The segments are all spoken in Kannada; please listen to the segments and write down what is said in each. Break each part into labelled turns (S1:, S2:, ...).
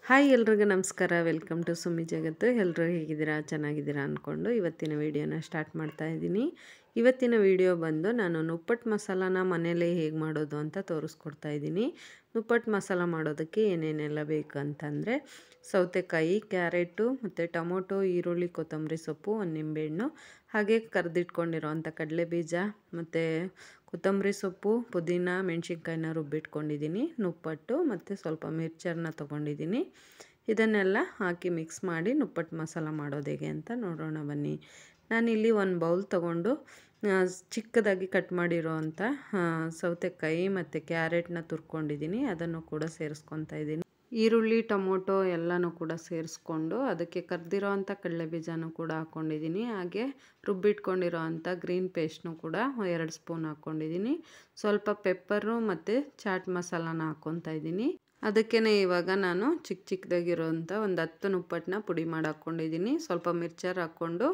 S1: ಹಾಯ್ ಎಲ್ರಿಗೂ ನಮಸ್ಕಾರ. ವೆಲ್ಕಮ್ ಟು ಸುಮ್ಮಿ ಜಗತ್ತು. ಎಲ್ಲರೂ ಹೇಗಿದ್ದೀರಾ? ಚೆನ್ನಾಗಿದ್ದೀರಾ ಅಂದ್ಕೊಂಡು ಇವತ್ತಿನ ವೀಡಿಯೋನ ಸ್ಟಾರ್ಟ್ ಮಾಡ್ತಾ ಇದ್ದೀನಿ. ಇವತ್ತಿನ ವಿಡಿಯೋ ಬಂದು ನಾನು ನುಪ್ಪಟ್ಟು ಮಸಾಲಾನ ಮನೆಯಲ್ಲೇ ಹೇಗೆ ಮಾಡೋದು ಅಂತ ತೋರಿಸ್ಕೊಡ್ತಾ ಇದ್ದೀನಿ. ನುಪ್ಪಟ್ಟು ಮಸಾಲ ಮಾಡೋದಕ್ಕೆ ಏನೇನೆಲ್ಲ ಬೇಕು ಅಂತಂದರೆ ಸೌತೆಕಾಯಿ, ಕ್ಯಾರೆಟು ಮತ್ತು ಟೊಮೊಟೊ, ಈರುಳ್ಳಿ, ಕೊತ್ತಂಬರಿ ಸೊಪ್ಪು, ಒಂದು ನಿಂಬೆಹಣ್ಣು, ಹಾಗೆ ಕರೆದಿಟ್ಕೊಂಡಿರೋವಂಥ ಕಡಲೆಬೀಜ ಮತ್ತು ಕೊತ್ತಂಬರಿ ಸೊಪ್ಪು, ಪುದೀನ, ಮೆಣಸಿನ್ಕಾಯಿನ ರುಬ್ಬಿಟ್ಕೊಂಡಿದ್ದೀನಿ, ನುಪ್ಪಟ್ಟು ಮತ್ತು ಸ್ವಲ್ಪ ಮಿರ್ಚರ್ನ ತೊಗೊಂಡಿದ್ದೀನಿ. ಇದನ್ನೆಲ್ಲ ಹಾಕಿ ಮಿಕ್ಸ್ ಮಾಡಿ ನುಪ್ಪಟ್ಟು ಮಸಾಲ ಮಾಡೋದು ಹೇಗೆ ಅಂತ ನೋಡೋಣ ಬನ್ನಿ. ನಾನಿಲ್ಲಿ ಒಂದು ಬೌಲ್ ತೊಗೊಂಡು ಚಿಕ್ಕದಾಗಿ ಕಟ್ ಮಾಡಿರೋ ಅಂಥ ಸೌತೆಕಾಯಿ ಮತ್ತು ಕ್ಯಾರೆಟ್ನ ತುರ್ಕೊಂಡಿದ್ದೀನಿ. ಅದನ್ನು ಕೂಡ ಸೇರಿಸ್ಕೊತಾ ಇದ್ದೀನಿ. ಈರುಳ್ಳಿ, ಟೊಮೊಟೊ ಎಲ್ಲನೂ ಕೂಡ ಸೇರಿಸ್ಕೊಂಡು ಅದಕ್ಕೆ ಕರೆದಿರೋ ಅಂಥ ಕಡಲೆಬೀಜನೂ ಕೂಡ ಹಾಕ್ಕೊಂಡಿದ್ದೀನಿ. ಹಾಗೆ ರುಬ್ಬಿಟ್ಕೊಂಡಿರೋ ಅಂಥ ಗ್ರೀನ್ ಪೇಸ್ಟ್ನೂ ಕೂಡ 2 ಸ್ಪೂನ್ ಹಾಕ್ಕೊಂಡಿದ್ದೀನಿ. ಸ್ವಲ್ಪ ಪೆಪ್ಪರು ಮತ್ತು ಚಾಟ್ ಮಸಾಲಾನ ಹಾಕ್ಕೊತಾ ಇದ್ದೀನಿ. ಅದಕ್ಕೇ ಇವಾಗ ನಾನು ಚಿಕ್ಕದಾಗಿರೋಂಥ ಒಂದು 10 ನುಪ್ಪಟ್ಟನ್ನ ಪುಡಿ ಮಾಡಿ ಹಾಕ್ಕೊಂಡಿದ್ದೀನಿ. ಸ್ವಲ್ಪ ಮಿರ್ಚರ್ ಹಾಕ್ಕೊಂಡು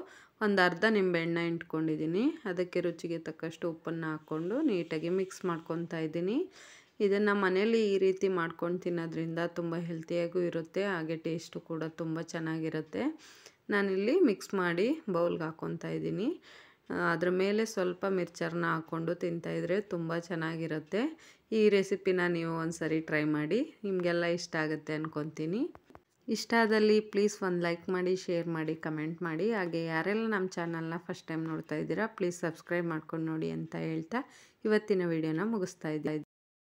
S1: ಒಂದು ಅರ್ಧ ನಿಂಬೆಹಣ್ಣ ಇಟ್ಕೊಂಡಿದ್ದೀನಿ. ಅದಕ್ಕೆ ರುಚಿಗೆ ತಕ್ಕಷ್ಟು ಉಪ್ಪನ್ನು ಹಾಕ್ಕೊಂಡು ನೀಟಾಗಿ ಮಿಕ್ಸ್ ಮಾಡ್ಕೊತಾ ಇದ್ದೀನಿ. ಇದನ್ನು ಮನೇಲಿ ಈ ರೀತಿ ಮಾಡ್ಕೊಂಡು ತಿನ್ನೋದ್ರಿಂದ ತುಂಬ ಹೆಲ್ತಿಯಾಗೂ ಇರುತ್ತೆ, ಹಾಗೆ ಟೇಸ್ಟು ಕೂಡ ತುಂಬ ಚೆನ್ನಾಗಿರುತ್ತೆ. ನಾನಿಲ್ಲಿ ಮಿಕ್ಸ್ ಮಾಡಿ ಬೌಲ್ಗೆ ಹಾಕ್ಕೊತಾ ಇದ್ದೀನಿ. ಅದ್ರ ಮೇಲೆ ಸ್ವಲ್ಪ ಮಿರ್ಚರ್ನ ಹಾಕ್ಕೊಂಡು ತಿಂತಾಯಿದ್ರೆ ತುಂಬ ಚೆನ್ನಾಗಿರುತ್ತೆ. ಈ ರೆಸಿಪಿನ ನೀವು ಒಂದು ಸರಿ ಟ್ರೈ ಮಾಡಿ, ನಿಮಗೆಲ್ಲ ಇಷ್ಟ ಆಗುತ್ತೆ ಅಂದ್ಕೊತೀನಿ. ಇಷ್ಟ ಆದಲ್ಲಿ ಪ್ಲೀಸ್ ಒಂದು ಲೈಕ್ ಮಾಡಿ, ಶೇರ್ ಮಾಡಿ, ಕಮೆಂಟ್ ಮಾಡಿ. ಹಾಗೆ ಯಾರೆಲ್ಲ ನಮ್ಮ ಚಾನಲ್ನ ಫಸ್ಟ್ ಟೈಮ್ ನೋಡ್ತಾ ಇದ್ದೀರಾ ಪ್ಲೀಸ್ ಸಬ್ಸ್ಕ್ರೈಬ್ ಮಾಡ್ಕೊಂಡು ನೋಡಿ ಅಂತ ಹೇಳ್ತಾ ಇವತ್ತಿನ ವಿಡಿಯೋನ ಮುಗಿಸ್ತಾ ಇದ್ದೀನಿ.